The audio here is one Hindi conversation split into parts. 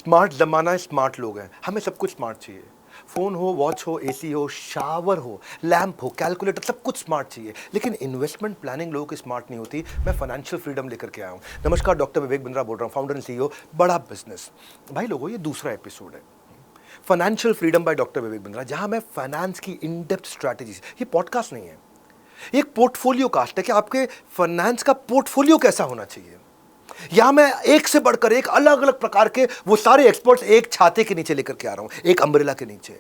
स्मार्ट ज़माना है, स्मार्ट लोग हैं, हमें सब कुछ स्मार्ट चाहिए। फ़ोन हो, वॉच हो, एसी हो, शावर हो, लैंप हो, कैलकुलेटर, सब कुछ स्मार्ट चाहिए। लेकिन इन्वेस्टमेंट प्लानिंग लोगों की स्मार्ट नहीं होती। मैं फाइनेंशियल फ्रीडम लेकर के आया हूँ। नमस्कार, डॉक्टर विवेक बिंद्रा बोल रहा हूँ, फाउंडर एंड सीईओ बड़ा बिजनेस। भाई लोगों, ये दूसरा एपिसोड है financial freedom by doctor Vivek Bindra, जहां मैं फाइनेंस की इन डेप्थ स्ट्रैटेजीज, ये पॉडकास्ट नहीं है, एक पोर्टफोलियो कास्ट है कि आपके फाइनेंस का पोर्टफोलियो कैसा होना चाहिए। यहां मैं एक से बढ़कर एक अलग अलग प्रकार के वो सारे एक्सपर्ट्स एक छाते के नीचे लेकर के आ रहा हूं, एक अम्ब्रेला के नीचे।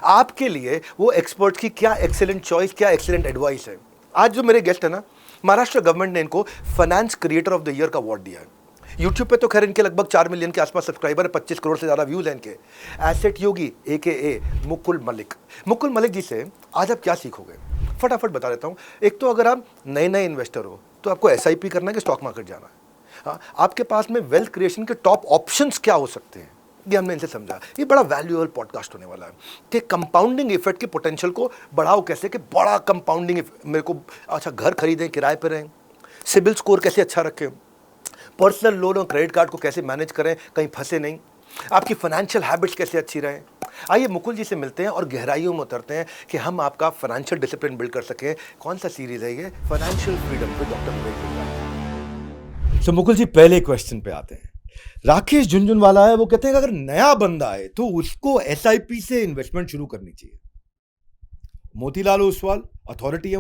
आपके लिए वो एक्सपर्ट्स की क्या एक्सीलेंट चॉइस, क्या एक्सीलेंट एडवाइस है। आज जो मेरे गेस्ट है ना, महाराष्ट्र गवर्नमेंट ने इनको finance creator of the year का अवार्ड दिया है। यूट्यूब पे तो खैर इनके लगभग 4 मिलियन के आसपास सब्सक्राइबर है, 25 करोड़ से ज़्यादा व्यूज़ हैं इनके। एसेट योगी AKA मुकुल मलिक। मुकुल मलिक जी से आज आप क्या सीखोगे, फटाफट बता देता हूँ। एक तो अगर आप नए नए इन्वेस्टर हो तो आपको SIP करना है कि स्टॉक मार्केट जाना है। हाँ, आपके पास में वेल्थ क्रिएशन के टॉप ऑप्शंस क्या हो सकते हैं, ये हमने इनसे समझा। ये बड़ा वैल्यूएबल पॉडकास्ट होने वाला है कि कंपाउंडिंग इफेक्ट के पोटेंशियल को बढ़ाओ कैसे, कि बड़ा कंपाउंडिंग मेरे को अच्छा घर खरीदें, किराए पर रहें, सिबिल स्कोर कैसे अच्छा रखें, पर्सनल लोन और क्रेडिट कार्ड को कैसे मैनेज करें, कहीं फंसे नहीं, आपकी फाइनेंशियल हैबिट्स कैसे अच्छी रहें। आइए मुकुल जी से मिलते हैं और गहराइयों में उतरते हैं कि हम आपका फाइनेंशियल डिसिप्लिन बिल्ड कर सकें। कौन सा सीरीज है ये, फाइनेंशियल फ्रीडम पे डॉक्टर विवेक बिंद्रा। सो मुकुल जी, पहले क्वेश्चन पे आते हैं। राकेश झुनझुनवाला है, वो कहते हैं कि अगर नया बंदा है तो उसको SIP से इन्वेस्टमेंट शुरू करनी चाहिए। मोतीलाल ओसवाल अथॉरिटी है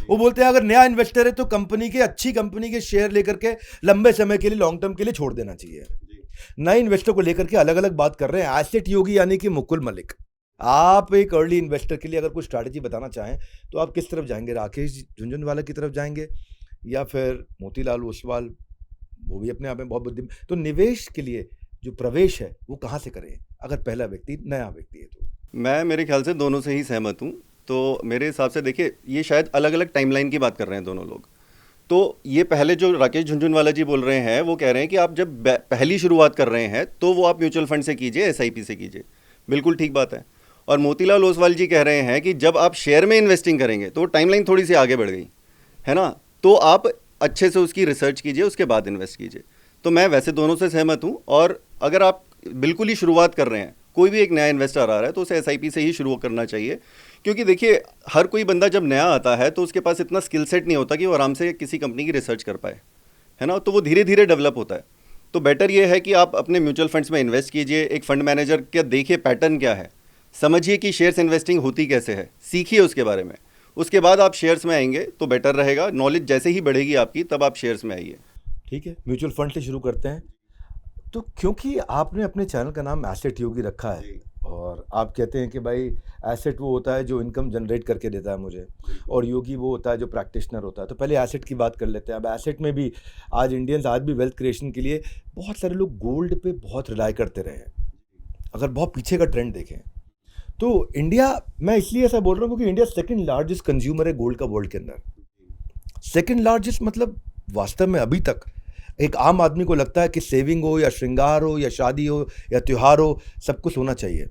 वो बोलते हैं अगर नया इन्वेस्टर है तो कंपनी के, अच्छी कंपनी के शेयर लेकर के लंबे समय के लिए, लॉन्ग टर्म के लिए छोड़ देना चाहिए। नए इन्वेस्टर को लेकर के अलग अलग बात कर रहे हैं। एसेट योगी यानी कि मुकुल मलिक, आप एक अर्ली इन्वेस्टर के लिए अगर कोई स्ट्रैटेजी बताना चाहें तो आप किस तरफ जाएंगे? राकेश झुनझुनवाला की तरफ जाएंगे या फिर मोतीलाल ओसवाल, वो भी अपने आप में बहुत बुद्धि। तो निवेश के लिए जो प्रवेश है वो कहाँ से करें अगर पहला व्यक्ति, नया व्यक्ति है तो? मैं मेरे ख्याल से दोनों से ही सहमत हूँ। तो मेरे हिसाब से देखिए, ये शायद अलग अलग टाइमलाइन की बात कर रहे हैं दोनों लोग। तो ये पहले जो राकेश झुनझुनवाला जी बोल रहे हैं, वो कह रहे हैं कि आप जब पहली शुरुआत कर रहे हैं तो वो आप म्यूचुअल फंड से कीजिए, SIP से कीजिए। बिल्कुल ठीक बात है। और मोतीलाल ओसवाल जी कह रहे हैं कि जब आप शेयर में इन्वेस्टिंग करेंगे तो टाइमलाइन थोड़ी सी आगे बढ़ गई है ना, तो आप अच्छे से उसकी रिसर्च कीजिए, उसके बाद इन्वेस्ट कीजिए। तो मैं वैसे दोनों से सहमत हूँ। और अगर आप बिल्कुल ही शुरुआत कर रहे हैं, कोई भी एक नया इन्वेस्टर आ रहा है, तो उसे SIP से ही शुरू करना चाहिए। क्योंकि देखिए, हर कोई बंदा जब नया आता है तो उसके पास इतना स्किल सेट नहीं होता कि वो आराम से किसी कंपनी की रिसर्च कर पाए, है ना। तो वो धीरे धीरे डेवलप होता है। तो बेटर ये है कि आप अपने म्यूचुअल फंड्स में इन्वेस्ट कीजिए, एक फंड मैनेजर का देखिए पैटर्न क्या है, समझिए कि शेयर्स इन्वेस्टिंग होती कैसे है, सीखिए उसके बारे में। उसके बाद आप शेयर्स में आएंगे तो बेटर रहेगा। नॉलेज जैसे ही बढ़ेगी आपकी, तब आप शेयर्स में आइए। ठीक है, म्यूचुअल फंड से शुरू करते हैं। तो क्योंकि आपने अपने चैनल का नाम एसेट योगी रखा है और आप कहते हैं कि भाई एसेट वो होता है जो इनकम जनरेट करके देता है मुझे, और योगी वो होता है जो प्रैक्टिशनर होता है। तो पहले एसेट की बात कर लेते हैं। अब एसेट में भी आज इंडियंस आज भी वेल्थ क्रिएशन के लिए बहुत सारे लोग गोल्ड पे बहुत रिलाई करते रहे हैं। अगर बहुत पीछे का ट्रेंड देखें तो इंडिया, मैं इसलिए ऐसा बोल रहा हूँ क्योंकि इंडिया सेकंड लार्जेस्ट कंज्यूमर है गोल्ड का वर्ल्ड के अंदर। सेकंड लार्जेस्ट मतलब वास्तव में अभी तक एक आम आदमी को लगता है कि सेविंग हो या श्रृंगार हो या शादी हो या त्यौहार हो, सब कुछ होना चाहिए।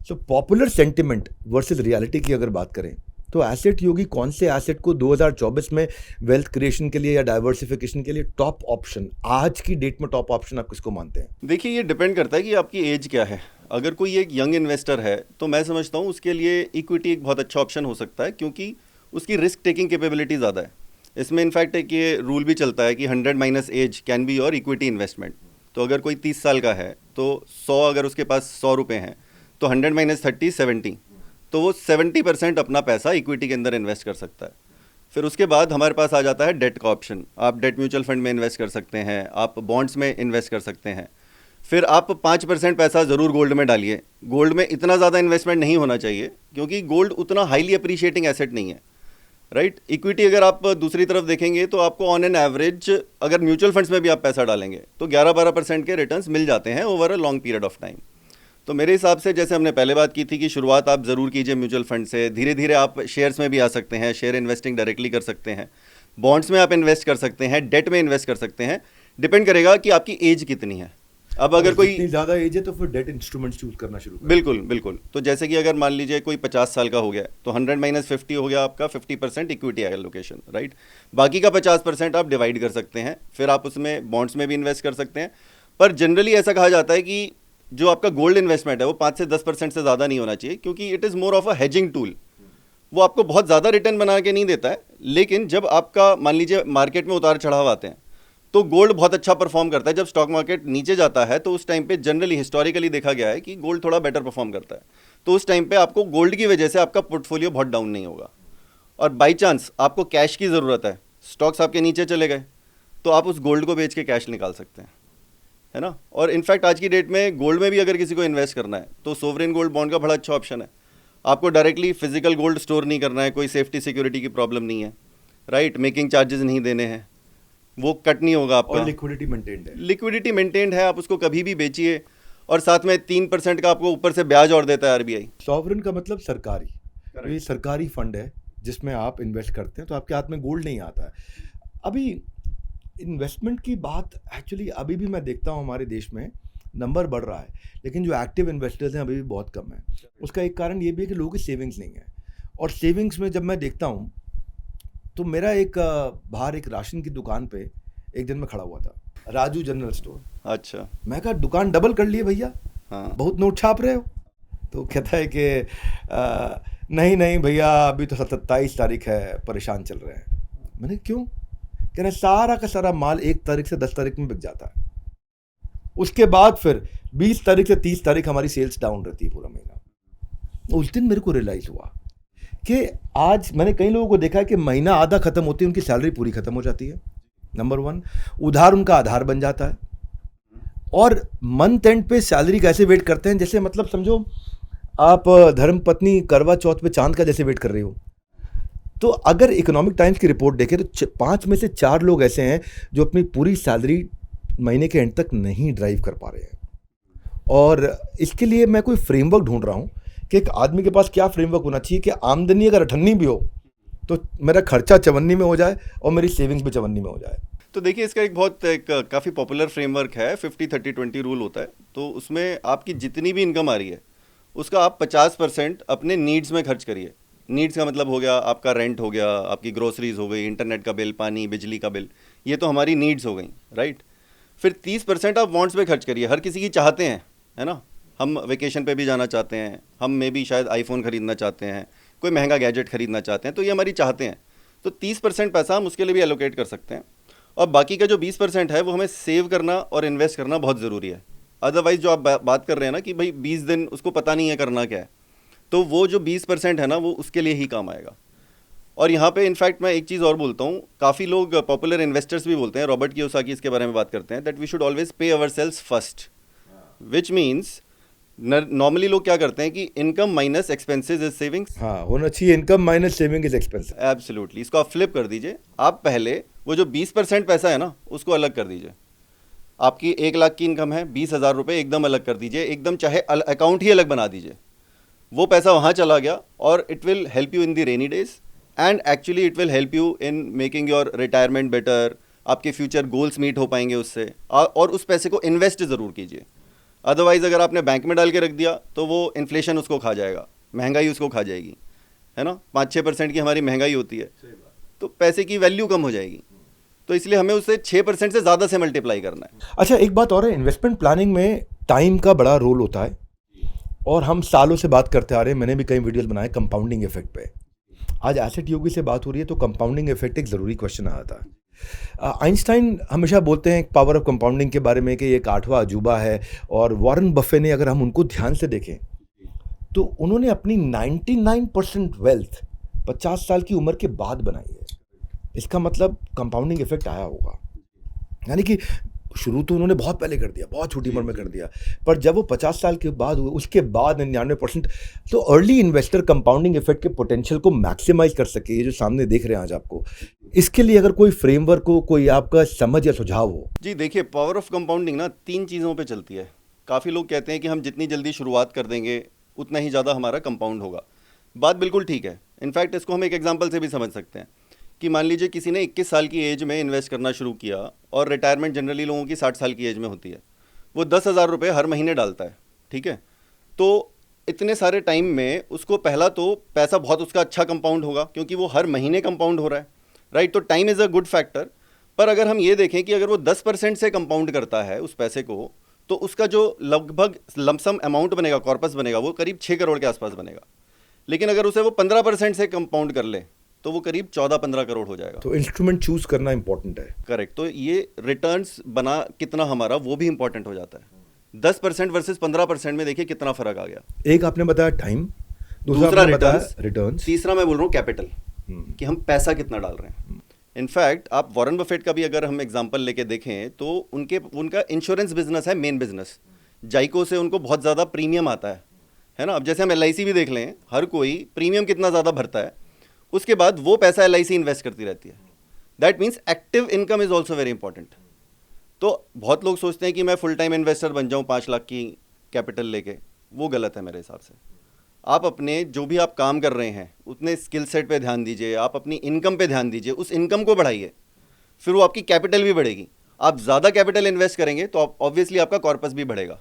So popular sentiment versus reality की अगर बात करें तो एसेट योगी कौन से एसेट को 2024 में वेल्थ क्रिएशन के लिए या डाइवर्सिफिकेशन के लिए टॉप ऑप्शन, आज की डेट में टॉप ऑप्शन आप किसको मानते हैं? देखिए, ये डिपेंड करता है कि आपकी एज क्या है। अगर कोई एक यंग इन्वेस्टर है तो मैं समझता हूँ उसके लिए इक्विटी एक बहुत अच्छा ऑप्शन हो सकता है, क्योंकि उसकी रिस्क टेकिंग कैपेबिलिटी ज़्यादा है। इसमें इनफैक्ट एक ये रूल भी चलता है कि 100 minus age can be your equity investment. तो अगर कोई 30 साल का है तो 100, अगर उसके पास 100 रुपये हैं तो 100 माइनस 30 70, तो वो 70% अपना पैसा इक्विटी के अंदर इन्वेस्ट कर सकता है। फिर उसके बाद हमारे पास आ जाता है डेट का ऑप्शन। आप डेट म्यूचुअल फंड में इन्वेस्ट कर सकते हैं, आप बॉन्ड्स में इन्वेस्ट कर सकते हैं। फिर आप 5% पैसा ज़रूर गोल्ड में डालिए। गोल्ड में इतना ज़्यादा इन्वेस्टमेंट नहीं होना चाहिए क्योंकि गोल्ड उतना हाईली अप्रिशिएटिंग एसेट नहीं है, राइट। इक्विटी अगर आप दूसरी तरफ देखेंगे तो आपको ऑन एन एवरेज, अगर म्यूचुअल फंड्स में भी आप पैसा डालेंगे तो 11-12% के रिटर्न्स मिल जाते हैं over a long period of time. तो मेरे हिसाब से, जैसे हमने पहले बात की थी कि शुरुआत आप ज़रूर कीजिए म्यूचुअल फंड से, धीरे धीरे आप शेयर्स में भी आ सकते हैं, शेयर इन्वेस्टिंग डायरेक्टली कर सकते हैं, बॉन्ड्स में आप इन्वेस्ट कर सकते हैं, डेट में इन्वेस्ट कर सकते हैं। डिपेंड करेगा कि आपकी एज कितनी है। अब अगर कोई ज़्यादा एज है तो फिर डेट इंस्ट्रूमेंट्स चूज करना शुरू करें। बिल्कुल बिल्कुल। तो जैसे कि अगर मान लीजिए कोई 50 साल का हो गया तो 100 माइनस 50 हो गया आपका 50% इक्विटी एलोकेशन, राइट। बाकी का 50% आप डिवाइड कर सकते हैं, फिर आप उसमें बॉन्ड्स में भी इन्वेस्ट कर सकते हैं। पर जनरली ऐसा कहा जाता है कि जो आपका गोल्ड इन्वेस्टमेंट है वो 5 से 10% से ज़्यादा नहीं होना चाहिए, क्योंकि it is more of a hedging tool. वो आपको बहुत ज़्यादा रिटर्न बना के नहीं देता है, लेकिन जब आपका मान लीजिए मार्केट में उतार चढ़ाव आते हैं तो गोल्ड बहुत अच्छा परफॉर्म करता है। जब स्टॉक मार्केट नीचे जाता है तो उस टाइम पे जनरली हिस्टोरिकली देखा गया है कि गोल्ड थोड़ा बेटर परफॉर्म करता है। तो उस टाइम पे आपको गोल्ड की वजह से आपका पोर्टफोलियो बहुत डाउन नहीं होगा। और बाई चांस आपको कैश की ज़रूरत है, स्टॉक्स आपके नीचे चले गए, तो आप उस गोल्ड को बेच के कैश निकाल सकते हैं, है ना। और इनफैक्ट आज की डेट में गोल्ड में भी अगर किसी को इन्वेस्ट करना है तो सोवरेन गोल्ड बॉन्ड का बड़ा अच्छा ऑप्शन है। आपको डायरेक्टली फिजिकल गोल्ड स्टोर नहीं करना है, कोई सेफ्टी सिक्योरिटी की प्रॉब्लम नहीं है, राइट। मेकिंग चार्जेस नहीं देने हैं, वो कट नहीं होगा आपका, और लिक्विडिटी मेंटेन्ड है। लिक्विडिटी मेंटेन्ड है, आप उसको कभी भी बेचिए। और साथ में 3% का आपको ऊपर से ब्याज और देता है आरबीआई। सॉवरेन का मतलब सरकारी, ये सरकारी फंड है जिसमें आप इन्वेस्ट करते हैं, तो आपके हाथ में गोल्ड नहीं आता है। अभी इन्वेस्टमेंट की बात एक्चुअली अभी भी मैं देखता हूँ हमारे देश में नंबर बढ़ रहा है, लेकिन जो एक्टिव इन्वेस्टर्स हैं अभी भी बहुत कम है। उसका एक कारण ये भी है कि लोगों की सेविंग्स नहीं है। और सेविंग्स में जब मैं देखता हूँ तो मेरा एक बाहर एक राशन की दुकान पे एक दिन मैं खड़ा हुआ था, राजू जनरल स्टोर। अच्छा, मैं कहा दुकान डबल कर लिए भैया, हाँ, बहुत नोट छाप रहे हो। तो कहता है कि नहीं नहीं भैया, अभी तो 27 तारीख है, परेशान चल रहे हैं। मैंने क्यों? कह रहे सारा का सारा माल 1 तारीख से 10 तारीख में बिक जाता है, उसके बाद फिर 20 तारीख से 30 तारीख हमारी सेल्स डाउन रहती है पूरा महीना। उस दिन मेरे को रियलाइज़ हुआ कि आज मैंने कई लोगों को देखा है कि महीना आधा खत्म होती है, उनकी सैलरी पूरी खत्म हो जाती है, नंबर 1। उधार उनका आधार बन जाता है। और मंथ एंड पे सैलरी कैसे वेट करते हैं, जैसे मतलब समझो आप धर्म पत्नी करवा चौथ पे चांद का जैसे वेट कर रही हो। तो अगर इकोनॉमिक टाइम्स की रिपोर्ट देखें तो 5 में से 4 लोग ऐसे हैं जो अपनी पूरी सैलरी महीने के एंड तक नहीं ड्राइव कर पा रहे हैं। और इसके लिए मैं कोई फ्रेमवर्क ढूंढ रहा हूँ कि एक आदमी के पास क्या फ्रेमवर्क होना चाहिए कि आमदनी अगर 98 भी हो तो मेरा खर्चा 54 में हो जाए और मेरी सेविंग्स भी 54 में हो जाए। तो देखिए इसका एक काफ़ी पॉपुलर फ्रेमवर्क है, 50-30-20 रूल होता है। तो उसमें आपकी जितनी भी इनकम आ रही है उसका आप 50% अपने नीड्स में खर्च करिए। नीड्स का मतलब हो गया आपका रेंट हो गया, आपकी ग्रोसरीज हो गई, इंटरनेट का बिल, पानी बिजली का बिल, ये तो हमारी नीड्स हो गई, राइट। फिर 30% आप वांट्स पे खर्च करिए। हर किसी की चाहते हैं, है ना। हम वेकेशन पे भी जाना चाहते हैं, हम में भी शायद आईफोन ख़रीदना चाहते हैं, कोई महंगा गैजेट ख़रीदना चाहते हैं, तो ये हमारी चाहते हैं। तो 30% पैसा हम उसके लिए भी एलोकेट कर सकते हैं। और बाकी का जो 20% है वो हमें सेव करना और इन्वेस्ट करना बहुत ज़रूरी है। अदरवाइज़ जो आप बात कर रहे हैं ना कि भाई 20 दिन उसको पता नहीं है करना क्या है, तो वो जो 20% है ना वो उसके लिए ही काम आएगा। और यहाँ पे इनफैक्ट मैं एक चीज़ और बोलता हूँ, काफ़ी लोग पॉपुलर इन्वेस्टर्स भी बोलते हैं, रॉबर्ट कियोसाकी इसके बारे में बात करते हैं, that we should always pay ourselves first, which means normally लोग क्या करते हैं कि income minus expenses is savings. हाँ, होना चाहिए income minus saving is expensive. Absolutely, इसको आप फ्लिप कर दीजिए। आप पहले वो जो 20% पैसा है ना उसको अलग कर दीजिए। आपकी 1 लाख की इनकम है, 20,000 रुपये एकदम अलग कर दीजिए, एकदम चाहे अकाउंट ही अलग बना दीजिए। वो पैसा वहाँ चला गया और it will help you in the rainy days and actually it will help you in making your retirement better. आपके फ्यूचर गोल्स मीट हो पाएंगे उससे। और उस पैसे को इन्वेस्ट ज़रूर कीजिए। अदरवाइज़ अगर आपने बैंक में डाल के रख दिया तो वो इन्फ्लेशन उसको खा जाएगा, महंगाई उसको खा जाएगी, है ना। 5-6% की हमारी महंगाई होती है, तो पैसे की वैल्यू कम हो जाएगी। तो इसलिए हमें उसे 6% से ज़्यादा से मल्टीप्लाई करना है। अच्छा, एक बात और है, इन्वेस्टमेंट प्लानिंग में टाइम का बड़ा रोल होता है और हम सालों से बात करते आ रहे हैं। मैंने भी कई वीडियोस बनाए कंपाउंडिंग इफेक्ट पे। आज एसेट योगी से बात हो रही है तो कंपाउंडिंग इफेक्ट एक ज़रूरी क्वेश्चन आया था। आइंस्टाइन हमेशा बोलते हैं पावर ऑफ कंपाउंडिंग के बारे में कि ये एक 8वां अजूबा है। और वॉरेन बफे ने, अगर हम उनको ध्यान से देखें तो उन्होंने अपनी 99% वेल्थ 50 साल की उम्र के बाद बनाई है। इसका मतलब कंपाउंडिंग इफेक्ट आया होगा। यानी कि शुरू तो उन्होंने बहुत पहले कर दिया, बहुत छोटी उम्र में कर दिया, पर जब वो 50 साल के बाद हुए उसके बाद 99%। तो अर्ली इन्वेस्टर कंपाउंडिंग इफेक्ट के पोटेंशियल को मैक्सिमाइज कर सके, ये जो सामने देख रहे हैं आज आपको, इसके लिए अगर कोई फ्रेमवर्क हो, कोई आपका समझ या सुझाव हो। जी देखिए, पावर ऑफ कंपाउंडिंग ना 3 चीज़ों पे चलती है। काफ़ी लोग कहते हैं कि हम जितनी जल्दी शुरुआत कर देंगे उतना ही ज़्यादा हमारा कंपाउंड होगा। बात बिल्कुल ठीक है। इनफैक्ट इसको हम एक एग्जांपल से भी समझ सकते हैं कि मान लीजिए किसी ने 21 साल की एज में इन्वेस्ट करना शुरू किया और रिटायरमेंट जनरली लोगों की 60 साल की एज में होती है। वो 10,000 रुपये हर महीने डालता है, ठीक है। तो इतने सारे टाइम में उसको पहला तो पैसा बहुत उसका अच्छा कंपाउंड होगा क्योंकि वो हर महीने कंपाउंड हो रहा है, राइट। तो time is a good factor. पर अगर हम ये देखें कि अगर वो 10% से कंपाउंड करता है उस पैसे को, तो उसका जो लगभग लमसम अमाउंट बनेगा, कॉर्पस बनेगा, वो करीब 6 करोड़ के आसपास बनेगा। लेकिन अगर उसे वो 15% से कंपाउंड कर ले तो वो करीब 14-15 करोड़ हो जाएगा। तो इंस्ट्रूमेंट चूज करना इंपॉर्टेंट है। करेक्ट। तो ये रिटर्न्स बना कितना हमारा, वो भी इंपॉर्टेंट हो जाता है। 10% वर्सेस 15% में देखिए कितना फर्क आ गया। एक आपने बताया टाइम, दूसरा दूसरा आपने बताया रिटर्न्स, रिटर्न्स, तीसरा मैं बोल रहा हूँ कैपिटल, कि हम पैसा कितना डाल रहे हैं। इनफैक्ट आप वॉरेन बफेट का भी अगर हम एग्जांपल लेके देखें तो उनका इंश्योरेंस बिजनेस है मेन बिजनेस। जाइको से उनको बहुत ज़्यादा प्रीमियम आता है ना। अब जैसे हम LIC भी देख लें, हर कोई प्रीमियम कितना ज़्यादा भरता है, उसके बाद वो पैसा LIC इन्वेस्ट करती रहती है। That means active income is also very important. तो बहुत लोग सोचते हैं कि मैं फुल टाइम इन्वेस्टर बन जाऊँ 5 लाख की कैपिटल लेके, वो गलत है मेरे हिसाब से। आप अपने जो भी आप काम कर रहे हैं उतने स्किल सेट पे ध्यान दीजिए, आप अपनी इनकम पे ध्यान दीजिए, उस इनकम को बढ़ाइए, फिर वो आपकी कैपिटल भी बढ़ेगी। आप ज़्यादा कैपिटल इन्वेस्ट करेंगे तो ऑब्वियसली आपका कॉर्पस भी बढ़ेगा।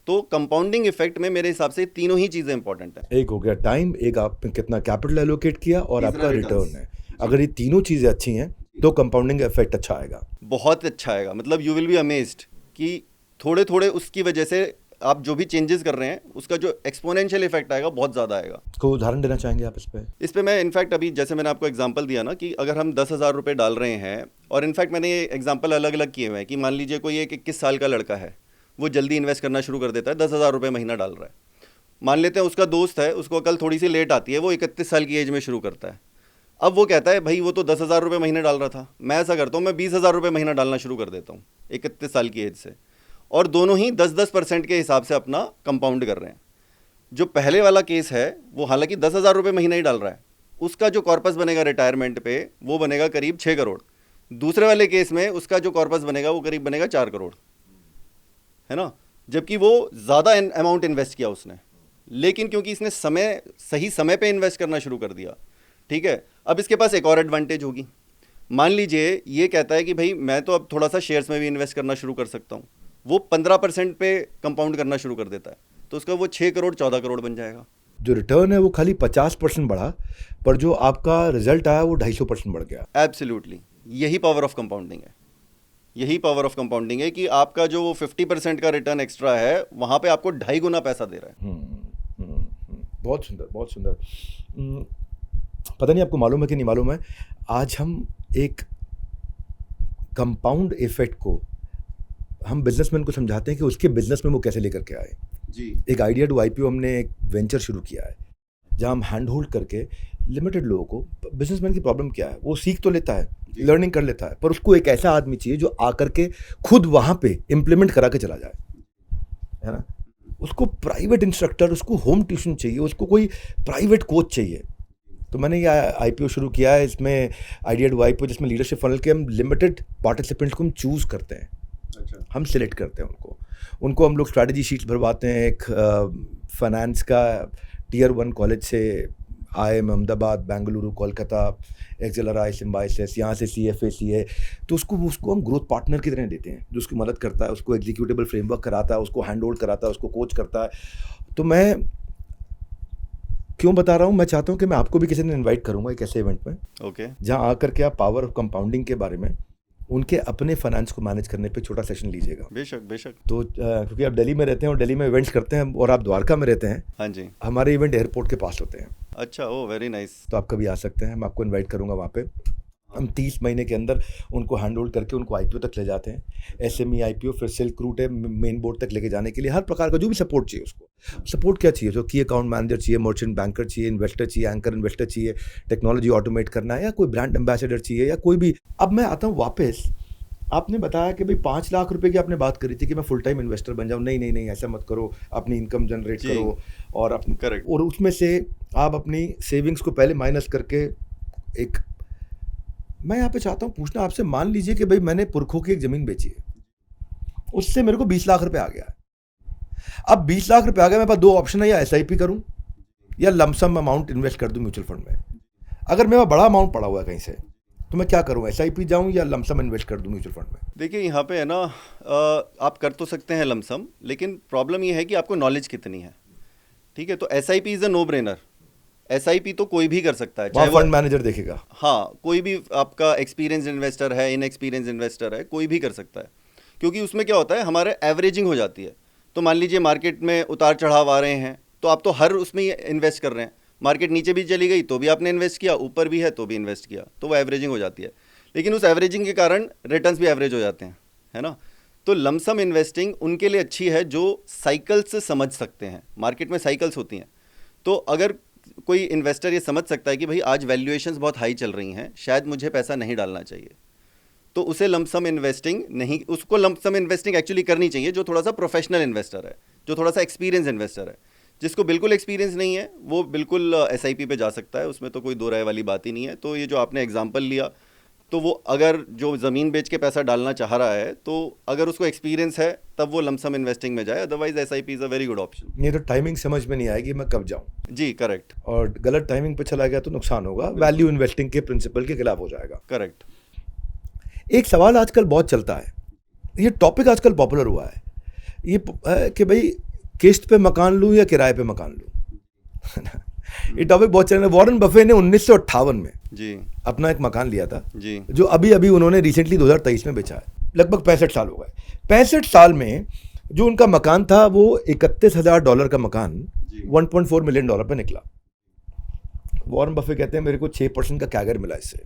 तो कंपाउंडिंग इफेक्ट में मेरे हिसाब से तीनों ही चीज़ें इंपॉर्टेंट हैं। एक हो गया टाइम, एक आपने कितना कैपिटल एलोकेट किया, और तीसरा आपका returns। रिटर्न है। अगर ये तीनों चीज़ें अच्छी हैं तो कंपाउंडिंग इफेक्ट अच्छा आएगा। बहुत अच्छा आएगा। मतलब यू विल बी अमेज्ड कि थोड़े थोड़े उसकी वजह से आप जो भी चेंजेस कर रहे हैं उसका जो एक्सपोनेंशियल इफेक्ट आएगा बहुत ज़्यादा आएगा। इसको उदाहरण देना चाहेंगे आप इस पे? मैं इनफैक्ट अभी जैसे मैंने आपको एग्जांपल दिया ना कि अगर हम 10,000 रुपये डाल रहे हैं, और इनफैक्ट मैंने ये एग्जांपल अलग अलग किए हुए हैं कि मान लीजिए कोई एक 21 साल का लड़का है, वो जल्दी इन्वेस्ट करना शुरू कर देता है, 10,000 रुपये महीना डाल रहा है। मान लेते हैं उसका दोस्त है, उसको कल थोड़ी सी लेट आती है, वो 31 साल की एज में शुरू करता है। अब वो कहता है भाई वो तो 10,000 रुपये महीने डाल रहा था, मैं ऐसा करता हूँ मैं 20,000 रुपये महीना डालना शुरू कर देता हूँ 31 साल की एज से, और दोनों ही 10-10% के हिसाब से अपना कंपाउंड कर रहे हैं। जो पहले वाला केस है वो हालांकि 10,000 रुपये महीना ही डाल रहा है, उसका जो कॉर्पस बनेगा रिटायरमेंट पे वो बनेगा करीब 6 करोड़। दूसरे वाले केस में उसका जो कॉर्पस बनेगा वो करीब बनेगा 4 करोड़, है ना। जबकि वो ज़्यादा अमाउंट इन्वेस्ट किया उसने, लेकिन क्योंकि इसने सही समय पे इन्वेस्ट करना शुरू कर दिया, ठीक है। अब इसके पास एक और एडवांटेज होगी। मान लीजिए ये कहता है कि भाई मैं तो अब थोड़ा सा शेयर्स में भी इन्वेस्ट करना शुरू कर सकता हूँ, वो 15% पे कंपाउंड करना शुरू कर देता है, तो उसका वो 6 करोड़ 14 करोड़ बन जाएगा। जो रिटर्न है वो खाली 50% बढ़ा, पर जो आपका रिजल्ट आया वो 250% बढ़ गया। एब्सोल्युटली, यही पावर ऑफ कंपाउंडिंग है। यही पावर ऑफ कंपाउंडिंग है कि आपका जो 50% का रिटर्न एक्स्ट्रा है वहाँ पे आपको 2.5 गुना पैसा दे रहा है। बहुत सुंदर, बहुत सुंदर। पता नहीं आपको मालूम है कि नहीं मालूम है, आज हम एक कंपाउंड इफेक्ट को हम बिजनेसमैन को समझाते हैं कि उसके बिजनेस में वो कैसे लेकर के आए। जी। एक आइडिया टू IPO हमने एक वेंचर शुरू किया है जहां हम हैंड होल्ड करके लिमिटेड लोगों को, बिजनेसमैन की प्रॉब्लम क्या है वो सीख तो लेता है, लर्निंग कर लेता है, पर उसको एक ऐसा आदमी चाहिए जो आकर के खुद वहाँ पे इम्प्लीमेंट करा के चला जाए, है ना। उसको प्राइवेट इंस्ट्रक्टर, उसको होम ट्यूशन चाहिए, उसको कोई प्राइवेट कोच चाहिए। तो मैंने ये IPO शुरू किया है, इसमें आइडिया टू IPO, जिसमें लीडरशिप फनल के हम लिमिटेड पार्टिसिपेंट्स को हम चूज़ करते हैं। अच्छा। हम सिलेक्ट करते हैं उनको हम लोग स्ट्रैटेजी शीट्स भरवाते हैं। एक फाइनेंस का Tier 1 कॉलेज से IIM Ahmedabad, Bengaluru, Kolkata, XLRI, Symbiosis, यहाँ से CFA CA, तो उसको हम ग्रोथ पार्टनर की तरह देते हैं, जो उसकी मदद करता है, उसको एग्जीक्यूटिबल फ्रेमवर्क कराता है, उसको हैंड होल्ड कराता है, उसको कोच करता है। तो मैं क्यों बता रहा हूँ, मैं चाहता हूँ कि मैं आपको भी किसी दिन इन्वाइट करूँगा एक ऐसे इवेंट में, ओके। जहाँ आकर के आप पावर ऑफ कंपाउंडिंग के बारे में, उनके अपने फाइनेंस को मैनेज करने पे छोटा सेशन लीजिएगा। बेशक बेशक। तो क्योंकि आप दिल्ली में रहते हैं और दिल्ली में इवेंट्स करते हैं, और आप द्वारका में रहते हैं, हाँ जी। हमारे इवेंट एयरपोर्ट के पास होते हैं। अच्छा, ओ वेरी नाइस। तो आप कभी आ सकते हैं, मैं आपको इनवाइट करूंगा वहाँ पे। हम 30 महीने के अंदर उनको हैंड होल्ड करके उनको IPO तक ले जाते हैं। SME IPO, फिर सिल्क रूट है मेन बोर्ड तक लेके जाने के लिए हर प्रकार का जो भी सपोर्ट चाहिए उसको। सपोर्ट क्या चाहिए, जो की अकाउंट मैनेजर चाहिए, मर्चेंट बैंकर चाहिए, इन्वेस्टर चाहिए, एंकर इन्वेस्टर चाहिए, टेक्नोलॉजी ऑटोमेट करना है, या कोई ब्रांड एम्बेसडर चाहिए, या कोई भी। अब मैं आता हूँ वापस, आपने बताया कि भाई 5 लाख रुपए की आपने बात करी थी कि मैं फुल टाइम इन्वेस्टर बन जाऊँ। नहीं नहीं नहीं, ऐसा मत करो, अपनी इनकम जनरेट करो, और अपनी करेक्ट। और उसमें से आप अपनी सेविंग्स को पहले माइनस करके एक, मैं यहाँ पे चाहता हूँ पूछना आपसे, मान लीजिए कि भाई मैंने पुरखों की एक ज़मीन बेची है, उससे मेरे को 20 लाख रुपए आ गया है। अब 20 लाख रुपए आ गया, मेरे पास 2 ऑप्शन है, या SIP करूँ या लमसम अमाउंट इन्वेस्ट कर दूँ म्यूचुअल फंड में। अगर मेरा बड़ा अमाउंट पड़ा हुआ है कहीं से, तो मैं क्या करूँ, SIP जाऊँ या लमसम इन्वेस्ट कर दूँ म्यूचुअल फंड में? देखिए यहाँ पे है ना, आप कर तो सकते हैं लमसम, लेकिन प्रॉब्लम ये है कि आपको नॉलेज कितनी है, ठीक है। तो SIP is a no brainer. SIP तो कोई भी कर सकता है, चाहे फंड मैनेजर देखेगा। हाँ, कोई भी आपका एक्सपीरियंस इन्वेस्टर है, इनएक्सपीरियंस इन्वेस्टर है, कोई भी कर सकता है। क्योंकि उसमें क्या होता है, हमारे एवरेजिंग हो जाती है। तो मान लीजिए मार्केट में उतार चढ़ाव आ रहे हैं, तो आप तो हर उसमें ही इन्वेस्ट कर रहे हैं। मार्केट नीचे भी चली गई तो भी आपने इन्वेस्ट किया, ऊपर भी है तो भी इन्वेस्ट किया, तो वो एवरेजिंग हो जाती है। लेकिन उस एवरेजिंग के कारण रिटर्न्स भी एवरेज हो जाते हैं, है ना। तो लमसम इन्वेस्टिंग उनके लिए अच्छी है जो साइकिल्स से समझ सकते हैं। मार्केट में साइकिल्स होती हैं, तो अगर कोई इन्वेस्टर ये समझ सकता है कि भाई आज वैल्यूएशंस बहुत हाई चल रही हैं, शायद मुझे पैसा नहीं डालना चाहिए, तो उसे लमसम इन्वेस्टिंग नहीं, उसको लमसम इन्वेस्टिंग एक्चुअली करनी चाहिए जो थोड़ा सा प्रोफेशनल इन्वेस्टर है, जो थोड़ा सा एक्सपीरियंस इन्वेस्टर है। जिसको बिल्कुल एक्सपीरियंस नहीं है वो बिल्कुल एसआईपी पे जा सकता है, उसमें तो कोई दो राय वाली बात ही नहीं है। तो ये जो आपने एग्जांपल लिया, तो वो अगर जो ज़मीन बेच के पैसा डालना चाह रहा है, तो अगर उसको एक्सपीरियंस है तब वो लमसम इन्वेस्टिंग में जाए, otherwise SIP is a very good option. ये तो टाइमिंग समझ में नहीं आएगी मैं कब जाऊं, जी करेक्ट। और गलत टाइमिंग पे चला गया तो नुकसान होगा, वैल्यू इन्वेस्टिंग के प्रिंसिपल के खिलाफ हो जाएगा। करेक्ट। एक सवाल आजकल बहुत चलता है, ये टॉपिक आजकल पॉपुलर हुआ है, ये कि भाई किस्त पे मकान लूं या किराए पे मकान लूं। ये टॉपिक बहुत चल रहा है। वॉरेन बफे ने 1958 में जी अपना एक मकान लिया था, जी जो अभी अभी उन्होंने रिसेंटली 2023 में बेचा है। लगभग 65 साल हो गए। 65 साल में जो उनका मकान था वो $31,000 का मकान जी। $1.4 मिलियन पे निकला। वॉरेन बफे कहते हैं मेरे को 6% का कैगर मिला इससे।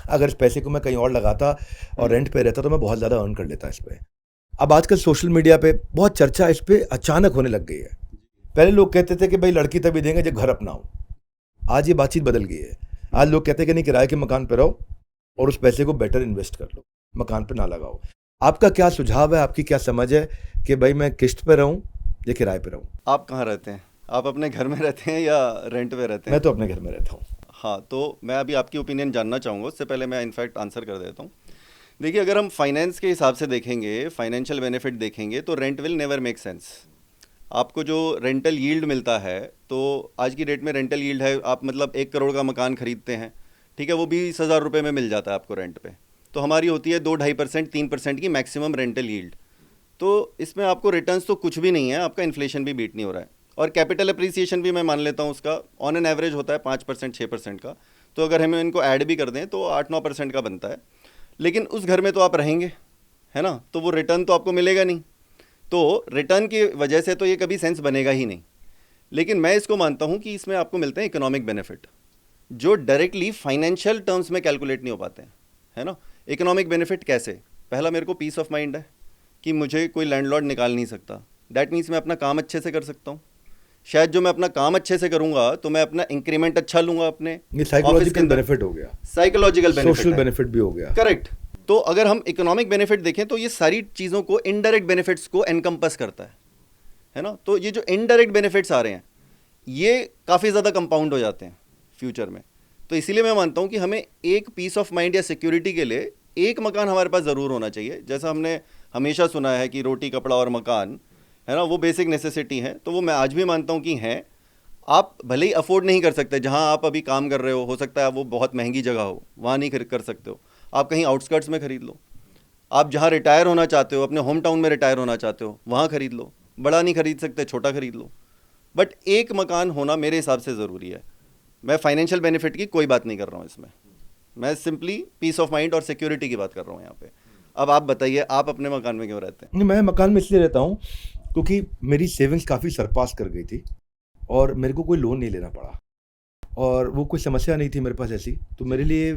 अगर इस पैसे को मैं कहीं और लगाता और रेंट पे रहता तो मैं बहुत ज़्यादा अर्न कर लेता इस पे। अब आजकल सोशल मीडिया पे बहुत चर्चा इस पे अचानक होने लग गई है। पहले लोग कहते थे कि भाई लड़की तभी देंगे जब घर अपना हो, आज ये बातचीत बदल गई है। आज लोग कहते हैं कि नहीं, किराए के मकान पे रहो और उस पैसे को बेटर इन्वेस्ट कर लो, मकान पे ना लगाओ। आपका क्या सुझाव है, आपकी क्या समझ है कि भाई मैं किस्त पे रहूं या किराए पे रहूं? आप कहाँ रहते हैं? आप अपने घर में रहते हैं या रेंट पे रहते हैं? मैं तो अपने घर में रहता हूँ। हाँ, तो मैं अभी आपकी ओपिनियन जानना चाहूँगा, उससे पहले मैं इनफैक्ट आंसर कर देता हूँ। देखिए, अगर हम फाइनेंस के हिसाब से देखेंगे, फाइनेंशियल बेनिफिट देखेंगे, तो rent will never make sense. आपको जो रेंटल यील्ड मिलता है, तो आज की डेट में रेंटल यील्ड है, आप मतलब 1 करोड़ का मकान खरीदते हैं, ठीक है, वो 20,000 रुपये में मिल जाता है आपको रेंट पे। तो हमारी होती है 2-2.5%, 3% की मैक्सिमम रेंटल यील्ड। तो इसमें आपको रिटर्न्स तो कुछ भी नहीं है, आपका इन्फ्लेशन भी बीट नहीं हो रहा है, और कैपिटल अप्रिसिएशन भी मैं मान लेता हूँ उसका ऑन एन एवरेज होता है 5%, 6% का। तो अगर हम इनको ऐड भी कर दें तो 8-9% का बनता है। लेकिन उस घर में तो आप रहेंगे, है ना, तो वो रिटर्न तो आपको मिलेगा नहीं। तो रिटर्न की वजह से तो ये कभी सेंस बनेगा ही नहीं। लेकिन मैं इसको मानता हूँ कि इसमें आपको मिलते हैं इकोनॉमिक बेनिफिट, जो डायरेक्टली फाइनेंशियल टर्म्स में कैलकुलेट नहीं हो पाते हैं, है ना। इकोनॉमिक बेनिफिट कैसे? पहला, मेरे को पीस ऑफ माइंड है कि मुझे कोई लैंडलॉर्ड निकाल नहीं सकता। डैट मीन्स मैं अपना काम अच्छे से कर सकता हूँ। शायद जो मैं अपना काम अच्छे से करूंगा तो मैं अपना इंक्रीमेंट अच्छा लूंगा अपने। ये साइकोलॉजिकल बेनिफिट हो गया, साइकोलॉजिकल बेनिफिट, सोशल बेनिफिट भी हो गया। करेक्ट। तो अगर हम इकोनॉमिक बेनिफिट देखें तो ये सारी चीज़ों को, इनडायरेक्ट बेनिफिट्स को एनकम्पस करता है ना। तो ये जो इनडायरेक्ट बेनिफिट्स आ रहे हैं ये काफ़ी ज़्यादा कंपाउंड हो जाते हैं फ्यूचर में। तो इसीलिए मैं मानता हूँ कि हमें एक पीस ऑफ माइंड या सिक्योरिटी के लिए एक मकान हमारे पास ज़रूर होना चाहिए। जैसा हमने हमेशा सुना है कि रोटी, कपड़ा और मकान, है ना, वो बेसिक नेसेसिटी है, तो वो मैं आज भी मानता हूँ कि हैं। आप भले ही अफोर्ड नहीं कर सकते, जहाँ आप अभी काम कर रहे हो सकता है वो बहुत महंगी जगह हो, वहाँ नहीं कर सकते हो, आप कहीं आउटस्कर्ट्स में खरीद लो। आप जहाँ रिटायर होना चाहते हो, अपने होम टाउन में रिटायर होना चाहते हो, वहाँ खरीद लो। बड़ा नहीं खरीद सकते, छोटा खरीद लो, बट एक मकान होना मेरे हिसाब से ज़रूरी है। मैं फाइनेंशियल बेनिफिट की कोई बात नहीं कर रहा हूँ इसमें, मैं सिंपली पीस ऑफ माइंड और सिक्योरिटी की बात कर रहा हूँ यहाँ पे। अब आप बताइए, आप अपने मकान में क्यों रहते हैं? मैं मकान में इसलिए रहता हूँ क्योंकि मेरी सेविंग्स काफ़ी सरपास कर गई थी और मेरे को कोई लोन नहीं लेना पड़ा, और वो कोई समस्या नहीं थी मेरे पास ऐसी। तो मेरे लिए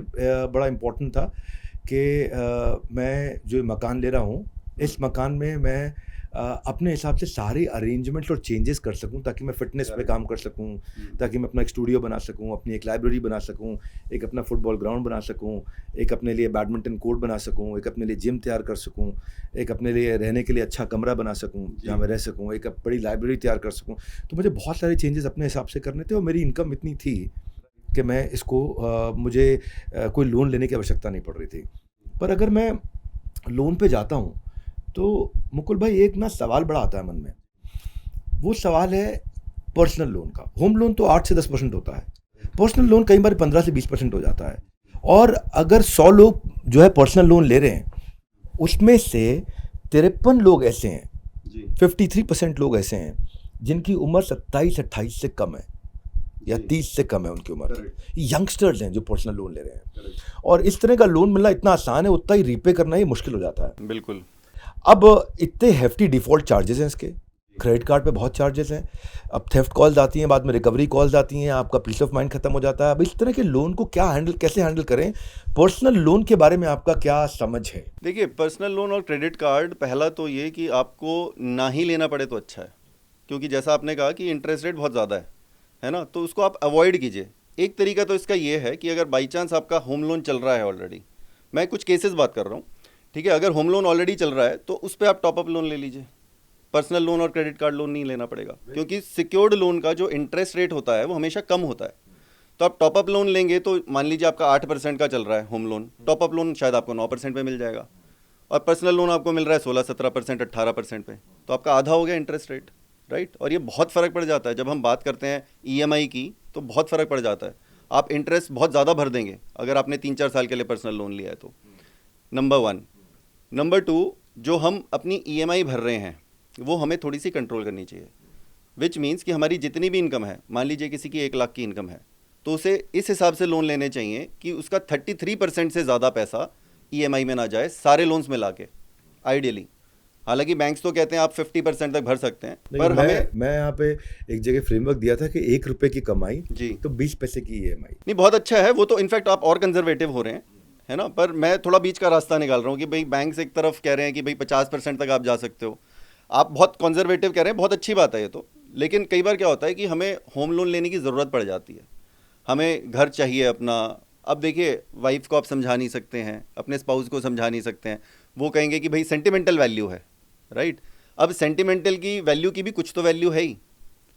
बड़ा इम्पोर्टेंट था कि मैं जो मकान ले रहा हूँ, इस मकान में मैं अपने हिसाब से सारे अरेंजमेंट्स और चेंजेस कर सकूं, ताकि मैं फिटनेस पे काम कर सकूं, ताकि मैं अपना एक स्टूडियो बना सकूं, अपनी एक लाइब्रेरी बना सकूं, एक अपना फुटबॉल ग्राउंड बना सकूं, एक अपने लिए बैडमिंटन कोर्ट बना सकूं, एक अपने लिए जिम तैयार कर सकूं, एक अपने लिए रहने के लिए अच्छा कमरा बना सकूं जहाँ मैं रह सकूं, एक बड़ी लाइब्रेरी तैयार कर सकूं। तो मुझे बहुत सारे चेंजेस अपने हिसाब से करने थे, और मेरी इनकम इतनी थी कि मैं इसको मुझे कोई लोन लेने की आवश्यकता नहीं पड़ रही थी। पर अगर मैं लोन पे जाता हूँ तो मुकुल भाई एक ना सवाल बड़ा आता है मन में। वो सवाल है पर्सनल लोन का। होम लोन तो 8 से 10% होता है, पर्सनल लोन कई बार 15 से 20% हो जाता है। और अगर 100 लोग जो है पर्सनल लोन ले रहे हैं, उसमें से 53 लोग ऐसे हैं, 53% लोग ऐसे हैं जिनकी उम्र 27-28 से कम है या 30 से कम है उनकी उम्र। यंगस्टर्स हैं जो पर्सनल लोन ले रहे हैं, और इस तरह का लोन मिलना इतना आसान है, उतना ही रीपे करना ही मुश्किल हो जाता है। बिल्कुल। अब इतने हेफ्टी डिफ़ॉल्ट चार्जेस हैं इसके, क्रेडिट कार्ड पे बहुत चार्जेस हैं, अब थेफ्ट कॉल्स आती हैं, बाद में रिकवरी कॉल्स आती हैं, आपका पीस ऑफ माइंड खत्म हो जाता है। अब इस तरह के लोन को कैसे हैंडल करें? पर्सनल लोन के बारे में आपका क्या समझ है? देखिए, पर्सनल लोन और क्रेडिट कार्ड, पहला तो ये कि आपको ना ही लेना पड़े तो अच्छा है, क्योंकि जैसा आपने कहा कि इंटरेस्ट रेट बहुत ज़्यादा है ना, तो उसको आप अवॉइड कीजिए। एक तरीका तो इसका ये है कि अगर बाई चांस आपका होम लोन चल रहा है ऑलरेडी, मैं कुछ केसेस बात कर रहा हूँ, ठीक है, अगर होम लोन ऑलरेडी चल रहा है तो उस पर आप टॉपअप लोन ले लीजिए। पर्सनल लोन और क्रेडिट कार्ड लोन नहीं लेना पड़ेगा, क्योंकि सिक्योर्ड लोन का जो इंटरेस्ट रेट होता है वो हमेशा कम होता है। तो आप टॉपअप लोन लेंगे तो मान लीजिए आपका 8% का चल रहा है होम लोन, टॉपअप लोन शायद आपको 9% पे मिल जाएगा, और पर्सनल लोन आपको मिल रहा है 16-17%, 18% पे, तो आपका आधा हो गया इंटरेस्ट रेट, राइट। और ये बहुत फ़र्क पड़ जाता है जब हम बात करते हैं ईएमआई की, तो बहुत फ़र्क पड़ जाता है। आप इंटरेस्ट बहुत ज़्यादा भर देंगे अगर आपने 3-4 साल के लिए पर्सनल लोन लिया है तो। नंबर 1। नंबर 2, जो हम अपनी ईएमआई भर रहे हैं वो हमें थोड़ी सी कंट्रोल करनी चाहिए, विच मीन्स कि हमारी जितनी भी इनकम है, मान लीजिए किसी की 1 लाख की इनकम है, तो उसे इस हिसाब से लोन लेने चाहिए कि उसका 33% से ज़्यादा पैसा ईएमआई में ना जाए, सारे लोन्स में लाके आइडियली। हालांकि बैंक्स तो कहते हैं आप 50% तक भर सकते हैं, पर मैं यहाँ पे एक जगह फ्रेमवर्क दिया था कि 1 रुपए की कमाई जी तो 20 पैसे की ईएमआई। नहीं, बहुत अच्छा है वो तो, इनफैक्ट आप और कंजर्वेटिव हो रहे हैं, है ना, पर मैं थोड़ा बीच का रास्ता निकाल रहा हूँ कि भाई बैंक्स एक तरफ कह रहे हैं कि भाई 50% तक आप जा सकते हो, आप बहुत कंजर्वेटिव कह रहे हैं, बहुत अच्छी बात है ये तो। लेकिन कई बार क्या होता है कि हमें होम लोन लेने की ज़रूरत पड़ जाती है, हमें घर चाहिए अपना। अब देखिए, वाइफ को आप समझा नहीं सकते हैं, अपने स्पाउस को समझा नहीं सकते हैं, वो कहेंगे कि भाई सेंटिमेंटल वैल्यू है, राइट। अब सेंटिमेंटल की वैल्यू की भी कुछ तो वैल्यू है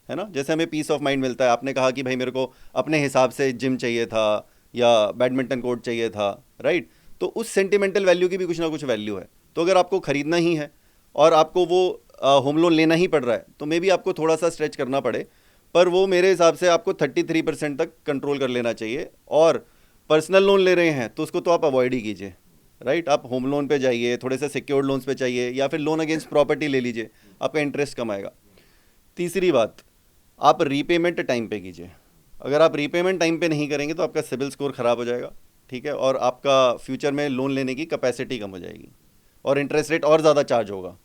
ना। जैसे हमें पीस ऑफ माइंड मिलता है, आपने कहा कि भाई मेरे को अपने हिसाब से जिम चाहिए था या बैडमिंटन कोर्ट चाहिए था, राइट। तो उस सेंटिमेंटल वैल्यू की भी कुछ ना कुछ वैल्यू है। तो अगर आपको ख़रीदना ही है और आपको वो होम लोन लेना ही पड़ रहा है, तो मे बी आपको थोड़ा सा स्ट्रेच करना पड़े, पर वो मेरे हिसाब से आपको 33% तक कंट्रोल कर लेना चाहिए। और पर्सनल लोन ले रहे हैं तो उसको तो आप अवॉइड ही कीजिए, राइट। आप होम लोन पे जाइए, थोड़े से सिक्योर्ड लोन्स पे चाहिए, या फिर लोन अगेंस्ट प्रॉपर्टी ले लीजिए, आपका इंटरेस्ट कम आएगा। तीसरी बात, आप रीपेमेंट टाइम पे कीजिए। अगर आप रीपेमेंट टाइम पे नहीं करेंगे तो आपका सिबिल स्कोर ख़राब हो जाएगा, ठीक है, और आपका फ्यूचर में लोन लेने की कैपेसिटी कम हो जाएगी और इंटरेस्ट रेट और ज़्यादा चार्ज होगा।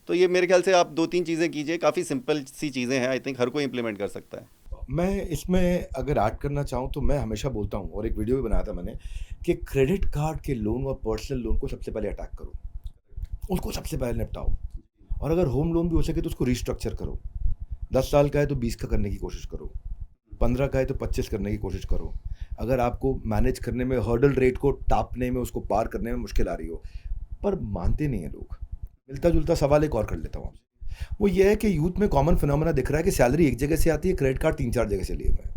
तो ये मेरे ख्याल से आप 2-3 चीज़ें कीजिए, काफ़ी सिंपल सी चीज़ें हैं, आई थिंक हर कोई इंप्लीमेंट कर सकता है। मैं इसमें अगर ऐड करना चाहूँ तो मैं हमेशा बोलता हूँ, और एक वीडियो भी बनाया था मैंने, कि क्रेडिट कार्ड के लोन और पर्सनल लोन को सबसे पहले अटैक करो, उसको सबसे पहले निपटाओ। और अगर होम लोन भी हो सके तो उसको रिस्ट्रक्चर करो। 10 साल का है तो 20 का करने की कोशिश करो, 15 का है तो 25 करने की कोशिश करो। अगर आपको मैनेज करने में, हर्डल रेट को टापने में, उसको पार करने में मुश्किल आ रही हो, पर मानते नहीं है लोग। मिलता जुलता सवाल एक और कर लेता हूँ आपसे, वो ये है कि यूथ में कॉमन फिनोमेना दिख रहा है कि सैलरी एक जगह से आती है, क्रेडिट कार्ड 3-4 जगह से लिए हुए हैं,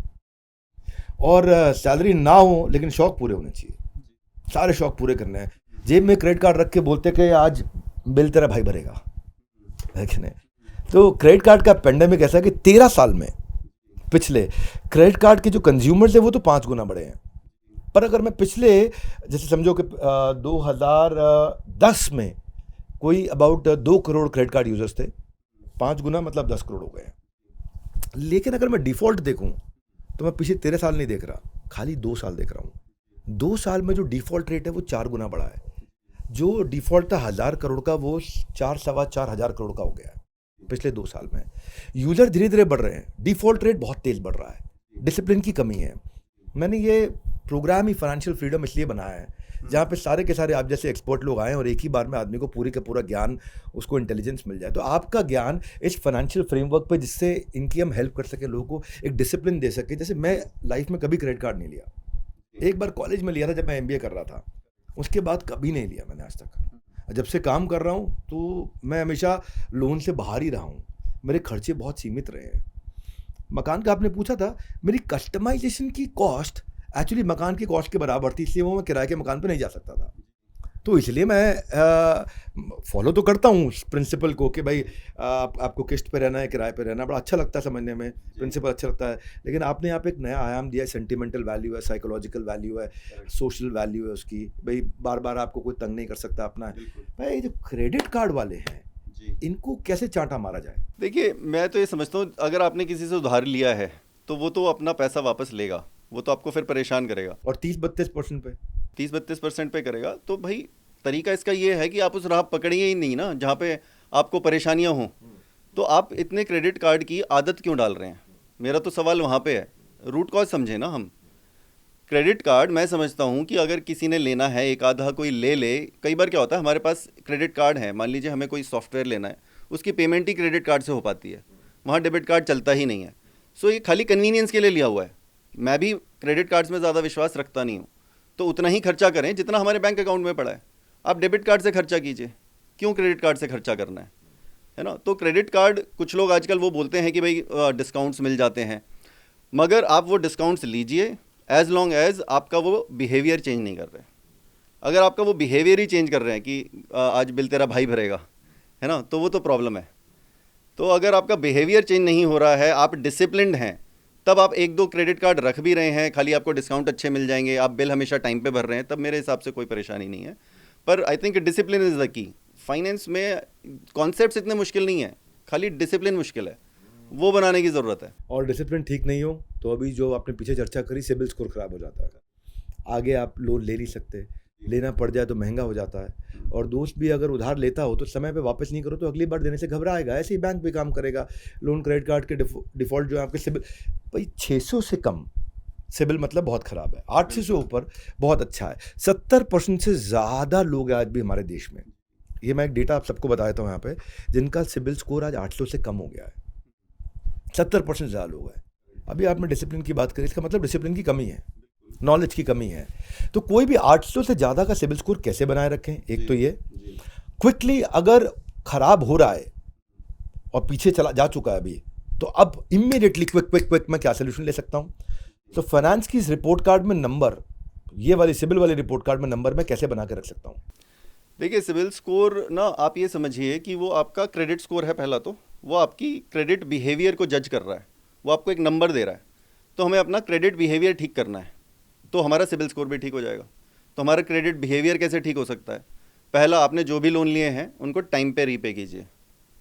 और सैलरी ना हो लेकिन शौक पूरे होने चाहिए, सारे शौक पूरे करने हैं। जेब में क्रेडिट कार्ड रख के बोलते कि आज बिल तेरा भाई भरेगा, है कि नहीं? तो क्रेडिट कार्ड का पेंडेमिक ऐसा है कि 13 साल में पिछले क्रेडिट कार्ड के जो कंज्यूमर्स है वो तो 5 गुना बढ़े हैं। पर अगर मैं पिछले, जैसे समझो कि 2010 में कोई about 2 crore credit card users थे, 5 गुना मतलब 10 करोड़ हो गए। लेकिन अगर मैं डिफ़ॉल्ट देखूं तो मैं पिछले 13 साल नहीं देख रहा, खाली 2 साल देख रहा हूं। 2 साल में जो डिफ़ॉल्ट रेट है वो 4 गुना बढ़ा है। जो डिफ़ॉल्ट था 1000 करोड़ का, वो 4-4.25 हज़ार करोड़ का हो गया है पिछले 2 साल में। यूज़र धीरे धीरे बढ़ रहे हैं, डिफ़ॉल्ट रेट बहुत तेज़ बढ़ रहा है, डिसिप्लिन की कमी है। मैंने ये प्रोग्राम ही फाइनेंशियल फ्रीडम इसलिए बनाया है जहाँ पे सारे के सारे आप जैसे एक्सपर्ट लोग आएँ और एक ही बार में आदमी को पूरी का पूरा ज्ञान, उसको इंटेलिजेंस मिल जाए। तो आपका ज्ञान इस फाइनेंशियल फ्रेमवर्क पे, जिससे इनकी हम हेल्प कर सके, लोगों को एक डिसिप्लिन दे सके। जैसे मैं लाइफ में कभी क्रेडिट कार्ड नहीं लिया, एक बार कॉलेज में लिया था जब मैं एमबीए कर रहा था, उसके बाद कभी नहीं लिया मैंने आज तक। जब से काम कर रहा हूँ तो मैं हमेशा लोन से बाहर ही रहा हूँ, मेरे खर्चे बहुत सीमित रहे हैं। मकान का आपने पूछा था, मेरी कस्टमाइजेशन की कॉस्ट एक्चुअली मकान की कॉस्ट के बराबर थी, इसलिए वो मैं किराए के मकान पे नहीं जा सकता था। तो इसलिए मैं फॉलो तो करता हूँ उस प्रिंसिपल को कि भाई आपको किस्त पे रहना है, किराए पे रहना है, बड़ा अच्छा लगता है समझने में, प्रिंसिपल अच्छा लगता है। लेकिन आपने यहाँ पे एक नया आयाम दिया है, सेंटिमेंटल वैल्यू है, साइकोलॉजिकल वैल्यू है, सोशल वैल्यू है उसकी। भाई बार बार आपको कोई तंग नहीं कर सकता अपना। भाई ये जो क्रेडिट कार्ड वाले हैं, इनको कैसे चांटा मारा जाए? देखिए, मैं तो ये समझता हूँ, अगर आपने किसी से उधार लिया है तो वो तो अपना पैसा वापस लेगा, वो तो आपको फिर परेशान करेगा। और 30-32% पे 30-32% पे करेगा तो भाई तरीका इसका ये है कि आप उस राह पकड़िए ही नहीं ना जहाँ पे आपको परेशानियाँ हों। तो आप इतने क्रेडिट कार्ड की आदत क्यों डाल रहे हैं? मेरा तो सवाल वहाँ पे है, रूट कॉज समझे ना हम। क्रेडिट कार्ड मैं समझता हूँ कि अगर किसी ने लेना है, एक आधा कोई ले ले। कई बार क्या होता है, हमारे पास क्रेडिट कार्ड है, मान लीजिए हमें कोई सॉफ्टवेयर लेना है, उसकी पेमेंट ही क्रेडिट कार्ड से हो पाती है, वहाँ डेबिट कार्ड चलता ही नहीं है। सो ये खाली कन्वीनियंस के लिए लिया हुआ है। मैं भी क्रेडिट कार्ड्स में ज़्यादा विश्वास रखता नहीं हूँ। तो उतना ही खर्चा करें जितना हमारे बैंक अकाउंट में पड़ा है। आप डेबिट कार्ड से खर्चा कीजिए, क्यों क्रेडिट कार्ड से खर्चा करना है ना? तो क्रेडिट कार्ड, कुछ लोग आजकल वो बोलते हैं कि भाई डिस्काउंट्स मिल जाते हैं, मगर आप वो डिस्काउंट्स लीजिए एज लॉन्ग एज आपका वो बिहेवियर चेंज नहीं कर रहे। अगर आपका वो बिहेवियर ही चेंज कर रहे हैं कि आज बिल तेरा भाई भरेगा, है ना, तो वो तो प्रॉब्लम है। तो अगर आपका बिहेवियर चेंज नहीं हो रहा है, आप डिसिप्लिन्ड हैं, तब आप एक दो क्रेडिट कार्ड रख भी रहे हैं, खाली आपको डिस्काउंट अच्छे मिल जाएंगे, आप बिल हमेशा टाइम पे भर रहे हैं, तब मेरे हिसाब से कोई परेशानी नहीं है। पर I think discipline is the key. Finance में कॉन्सेप्ट्स इतने मुश्किल नहीं है, खाली डिसिप्लिन मुश्किल है, वो बनाने की ज़रूरत है। और डिसिप्लिन ठीक नहीं हो तो अभी जो आपने पीछे चर्चा करी, सिबिल स्कोर खराब हो जाता है, आगे आप लोन ले नहीं सकते, लेना पड़ जाए तो महंगा हो जाता है। और दोस्त भी अगर उधार लेता हो तो समय पे वापस नहीं करो तो अगली बार देने से घबराएगा। ऐसे ही बैंक भी काम करेगा। लोन क्रेडिट कार्ड के डिफ़ॉल्ट जो है आपके सिबिल, भाई 600 से कम सिबिल मतलब बहुत ख़राब है, 800 से ऊपर बहुत अच्छा है। 70% से ज़्यादा लोग आज भी हमारे देश में, ये मैं एक डेटा आप सबको बता देता हूँ यहाँ पे, जिनका सिबिल स्कोर आज 800 से कम हो गया है। 70% ज़्यादा लोग हैं। अभी आपने डिसिप्लिन की बात करी, इसका मतलब डिसिप्लिन की कमी है, नॉलेज की कमी है। तो कोई भी 800 से ज़्यादा का सिबिल स्कोर कैसे बनाए रखें? एक तो ये क्विकली अगर ख़राब हो रहा है और पीछे चला जा चुका है अभी, तो अब इमीडिएटली क्विक मैं क्या सोल्यूशन ले सकता हूँ? तो फाइनेंस की इस रिपोर्ट कार्ड में नंबर, ये वाली सिबिल वाली रिपोर्ट कार्ड में नंबर मैं कैसे बना के रख सकता हूँ? देखिए, सिबिल स्कोर ना, आप ये समझिए कि वो आपका क्रेडिट स्कोर है। पहला तो वो आपकी क्रेडिट बिहेवियर को जज कर रहा है, वो आपको एक नंबर दे रहा है। तो हमें अपना क्रेडिट बिहेवियर ठीक करना है, तो हमारा सिबिल स्कोर भी ठीक हो जाएगा। तो हमारा क्रेडिट बिहेवियर कैसे ठीक हो सकता है? पहला, आपने जो भी लोन लिए हैं उनको टाइम पे रीपे कीजिए,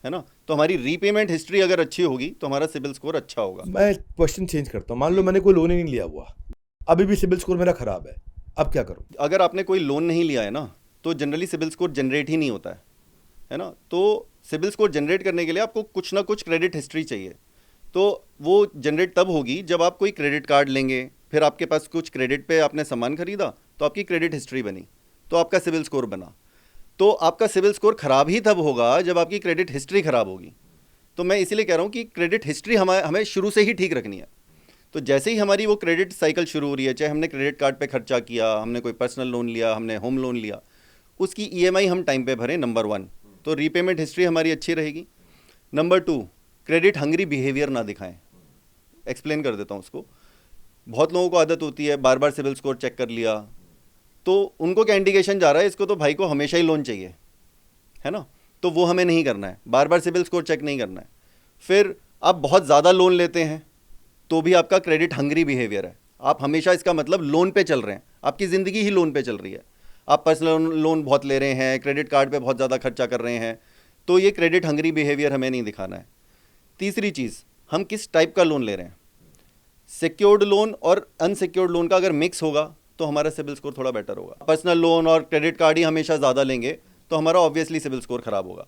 है ना। तो हमारी रीपेमेंट हिस्ट्री अगर अच्छी होगी तो हमारा सिबिल स्कोर अच्छा होगा। मैं क्वेश्चन चेंज करता हूँ, मान लो मैंने कोई लोन ही नहीं लिया हुआ, अभी भी सिबिल स्कोर मेरा ख़राब है, अब क्या करूँ? अगर आपने कोई लोन नहीं लिया है ना, तो जनरली सिबिल स्कोर जनरेट ही नहीं होता है ना। तो सिबिल स्कोर जनरेट करने के लिए आपको कुछ ना कुछ क्रेडिट हिस्ट्री चाहिए। तो वो जनरेट तब होगी जब आप कोई क्रेडिट कार्ड लेंगे, फिर आपके पास कुछ क्रेडिट पे आपने सामान खरीदा, तो आपकी क्रेडिट हिस्ट्री बनी, तो आपका सिबिल स्कोर बना। तो आपका सिबिल स्कोर ख़राब ही तब होगा जब आपकी क्रेडिट हिस्ट्री ख़राब होगी। तो मैं इसीलिए कह रहा हूँ कि क्रेडिट हिस्ट्री हमें शुरू से ही ठीक रखनी है। तो जैसे ही हमारी वो क्रेडिट साइकिल शुरू हो रही है, चाहे हमने क्रेडिट कार्ड पे खर्चा किया, हमने कोई पर्सनल लोन लिया, हमने होम लोन लिया, उसकी ईएमआई हम टाइम पे भरें, नंबर 1। तो रीपेमेंट हिस्ट्री हमारी अच्छी रहेगी। नंबर 2, क्रेडिट हंग्री बिहेवियर ना दिखाएं। एक्सप्लेन कर देता हूँ उसको। बहुत लोगों को आदत होती है, बार बार सिबिल स्कोर चेक कर लिया, तो उनको क्या इंडिकेशन जा रहा है, इसको तो भाई को हमेशा ही लोन चाहिए, है ना। तो वो हमें नहीं करना है, बार बार सिबिल स्कोर चेक नहीं करना है। फिर आप बहुत ज़्यादा लोन लेते हैं तो भी आपका क्रेडिट हंग्री बिहेवियर है। आप हमेशा, इसका मतलब लोन पे चल रहे हैं, आपकी ज़िंदगी ही लोन पे चल रही है। आप पर्सनल लोन बहुत ले रहे हैं, क्रेडिट कार्ड पे बहुत ज़्यादा खर्चा कर रहे हैं, तो ये क्रेडिट हंग्री बिहेवियर हमें नहीं दिखाना है। तीसरी चीज़, हम किस टाइप का लोन ले रहे हैं। सिक्योर्ड लोन और अनसिक्योर्ड लोन का अगर मिक्स होगा तो हमारा सिबिल स्कोर थोड़ा बेटर होगा। पर्सनल लोन और क्रेडिट कार्ड ही हमेशा ज़्यादा लेंगे तो हमारा ऑब्वियसली सिबिल स्कोर ख़राब होगा।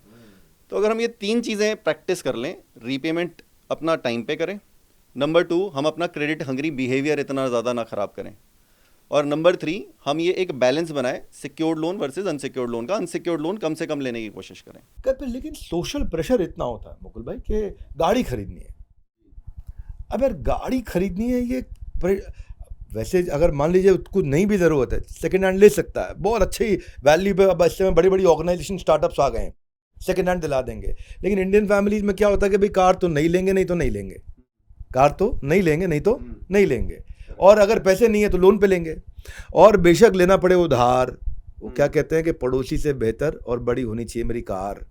तो अगर हम ये 3 चीज़ें प्रैक्टिस कर लें, रीपेमेंट अपना टाइम पे करें, नंबर 2, हम अपना क्रेडिट हंग्री बिहेवियर इतना ज़्यादा ना ख़राब करें, और नंबर 3, हम ये एक बैलेंस बनाएं secured loan versus unsecured loan का। अनसिक्योर्ड लोन कम से कम लेने की कोशिश करें। लेकिन सोशल प्रेशर इतना होता है मुकुल भाई कि गाड़ी खरीदनी है। अब यार गाड़ी खरीदनी है, ये वैसे अगर मान लीजिए उसको नहीं भी ज़रूरत है, सेकेंड हैंड ले सकता है, बहुत अच्छी वैल्यू पे। अब इससे में बड़ी बड़ी ऑर्गेनाइजेशन स्टार्टअप्स आ गए हैं, सेकेंड हैंड दिला देंगे। लेकिन इंडियन फैमिलीज में क्या होता है कि भाई कार तो नहीं लेंगे, नहीं तो नहीं लेंगे, कार तो नहीं लेंगे, नहीं तो नहीं लेंगे, और अगर पैसे नहीं है तो लोन पे लेंगे, और बेशक लेना पड़े उधार। वो क्या कहते हैं कि पड़ोसी से बेहतर और बड़ी होनी चाहिए मेरी कार।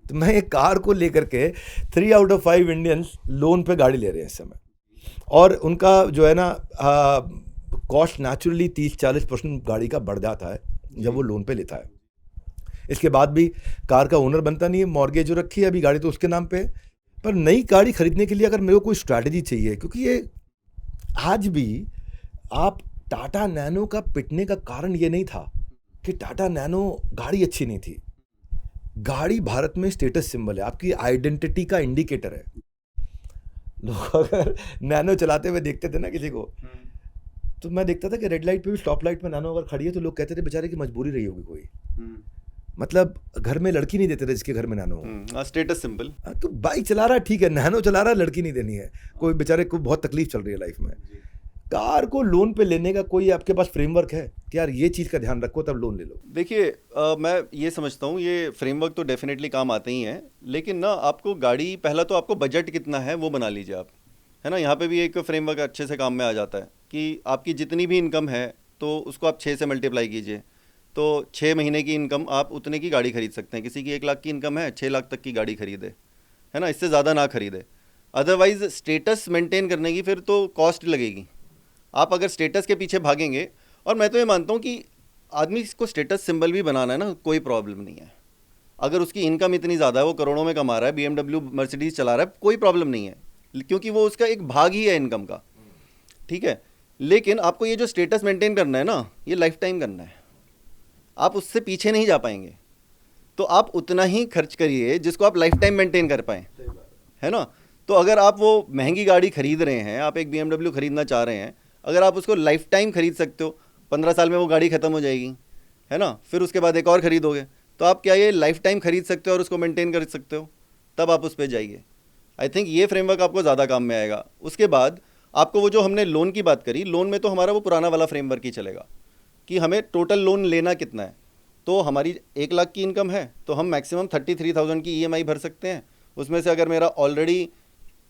तो मैं एक कार को लेकर के 3 आउट ऑफ 5 इंडियंस लोन पे गाड़ी ले रहे हैं इस समय, और उनका जो है ना कॉस्ट नेचुरली 30-40% गाड़ी का बढ़ जाता है जब वो लोन पे लेता है। इसके बाद भी कार का ओनर बनता नहीं है, मॉर्गेज जो रखी है अभी, गाड़ी तो उसके नाम पे है। पर नई गाड़ी खरीदने के लिए अगर मेरे को कोई स्ट्रैटेजी चाहिए, क्योंकि ये आज भी आप टाटा नैनो का पिटने का कारण ये नहीं था कि टाटा नैनो गाड़ी अच्छी नहीं थी। गाड़ी भारत में स्टेटस सिंबल है, आपकी आइडेंटिटी का इंडिकेटर है। लोग अगर नैनो चलाते हुए देखते थे ना किसी को, तो मैं देखता था कि रेड लाइट पे भी, स्टॉप लाइट पे नैनो अगर खड़ी है तो लोग कहते थे बेचारे की मजबूरी रही होगी कोई, मतलब घर में लड़की नहीं देते थे जिसके घर में नैनो हो। Status symbol. तो बाइक चला रहा है ठीक है, नैनो चला रहा है, लड़की नहीं देनी है, कोई बेचारे को बहुत तकलीफ चल रही है लाइफ में। कार को लोन पे लेने का कोई आपके पास फ्रेमवर्क है कि यार ये चीज़ का ध्यान रखो तब लोन ले लो? देखिए मैं ये समझता हूँ ये फ्रेमवर्क तो डेफिनेटली काम आते ही हैं, लेकिन ना आपको गाड़ी, पहला तो आपको बजट कितना है वो बना लीजिए आप, है ना। यहाँ पे भी एक फ्रेमवर्क अच्छे से काम में आ जाता है कि आपकी जितनी भी इनकम है तो उसको आप 6 से मल्टीप्लाई कीजिए, तो 6 महीने की इनकम आप उतने की गाड़ी खरीद सकते हैं। किसी की 1 लाख की इनकम है, 6 लाख तक की गाड़ी खरीदे, है ना, इससे ज़्यादा ना खरीदे। अदरवाइज़ स्टेटस मेंटेन करने की फिर तो कॉस्ट लगेगी। आप अगर स्टेटस के पीछे भागेंगे, और मैं तो ये मानता हूँ कि आदमी को स्टेटस सिंबल भी बनाना है ना, कोई प्रॉब्लम नहीं है। अगर उसकी इनकम इतनी ज़्यादा है, वो करोड़ों में कमा रहा है, BMW मर्सिडीज़ चला रहा है, कोई प्रॉब्लम नहीं है, क्योंकि वो उसका एक भाग ही है इनकम का, ठीक है। लेकिन आपको ये जो स्टेटस मेंटेन करना है ना, ये लाइफ टाइम करना है, आप उससे पीछे नहीं जा पाएंगे। तो आप उतना ही खर्च करिए जिसको आप लाइफ टाइम मेंटेन कर पाएँ, है ना। तो अगर आप वो महंगी गाड़ी खरीद रहे हैं, आप एक BMW खरीदना चाह रहे हैं, अगर आप उसको लाइफ टाइम खरीद सकते हो, 15 साल में वो गाड़ी ख़त्म हो जाएगी, है ना, फिर उसके बाद एक और ख़रीदोगे, तो आप क्या ये लाइफ टाइम खरीद सकते हो और उसको मेंटेन कर सकते हो, तब आप उस पर जाइए। आई थिंक ये फ्रेमवर्क आपको ज़्यादा काम में आएगा। उसके बाद आपको वो जो हमने लोन की बात करी, लोन में तो हमारा वो पुराना वाला फ्रेमवर्क ही चलेगा कि हमें टोटल लोन लेना कितना है। तो हमारी 1 लाख की इनकम है तो हम मैक्सिमम 33,000 की EMI भर सकते हैं। उसमें से अगर मेरा ऑलरेडी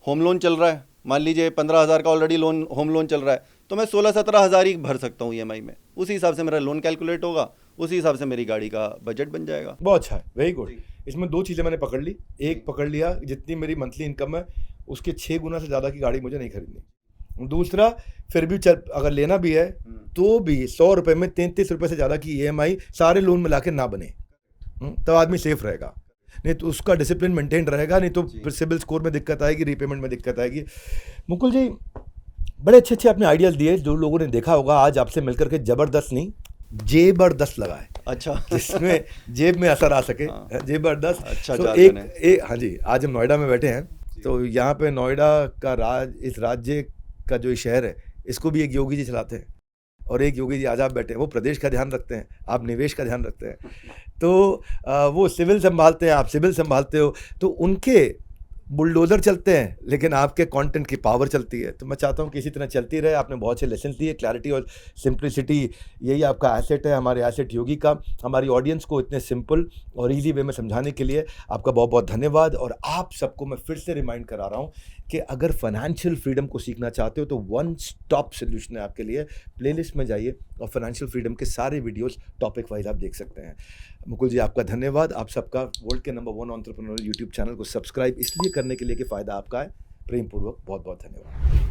होम लोन चल रहा है, मान लीजिए 15,000 का ऑलरेडी लोन, होम लोन चल रहा है, तो मैं 16-17 हज़ार ही भर सकता हूँ EMI में। उसी हिसाब से मेरा लोन कैलकुलेट होगा, उसी हिसाब से मेरी गाड़ी का बजट बन जाएगा। बहुत अच्छा है, वेरी गुड। इसमें 2 चीज़ें मैंने पकड़ ली। एक पकड़ लिया, जितनी मेरी मंथली इनकम है उसके 6 गुना से ज़्यादा की गाड़ी मुझे नहीं खरीदनी। दूसरा, फिर भी चल अगर लेना भी है तो भी 100 रुपये में 33 रुपये से ज़्यादा की EMI सारे लोन मिला के ना बने, तब आदमी सेफ रहेगा। नहीं तो उसका डिसिप्लिन मेंटेन रहेगा, नहीं तो फिर सिबिल स्कोर में दिक्कत आएगी, रीपेमेंट में दिक्कत आएगी। मुकुल जी, बड़े अच्छे अच्छे आपने आइडियाज़ दिए। जो लोगों ने देखा होगा आज आपसे मिलकर के ज़बरदस्त नहीं, जेबरदस्त लगा है। अच्छा, जिसमें जेब में असर आ सके। हाँ। जेबरदस्त। अच्छा, तो jargon है। हाँ जी, आज हम नोएडा में बैठे हैं, तो यहाँ पे नोएडा का इस राज्य का जो शहर है, इसको भी एक योगी जी चलाते हैं, और एक योगी जी आज आप बैठे हैं, वो प्रदेश का ध्यान रखते हैं, आप निवेश का ध्यान रखते हैं। तो वो सिविल संभालते हैं, आप सिविल संभालते हो, तो उनके बुलडोज़र चलते हैं लेकिन आपके कंटेंट की पावर चलती है। तो मैं चाहता हूँ कि इसी तरह चलती रहे। आपने बहुत से लेसन दिए। क्लैरिटी और सिंप्लिसिटी यही आपका एसेट है, हमारे एसेट योगी का। हमारी ऑडियंस को इतने सिंपल और इजी वे में समझाने के लिए आपका बहुत बहुत धन्यवाद। और आप सबको मैं फिर से रिमाइंड करा रहा हूँ कि अगर फाइनेंशियल फ्रीडम को सीखना चाहते हो तो वन स्टॉप सोल्यूशन है आपके लिए। प्लेलिस्ट में जाइए और फाइनेंशियल फ्रीडम के सारे वीडियोस टॉपिक वाइज आप देख सकते हैं। मुकुल जी, आपका धन्यवाद। आप सबका वर्ल्ड के नंबर 1 एंटरप्रेन्योर यूट्यूब चैनल को सब्सक्राइब इसलिए करने के लिए कि फ़ायदा आपका है। प्रेम पूर्वक बहुत बहुत धन्यवाद।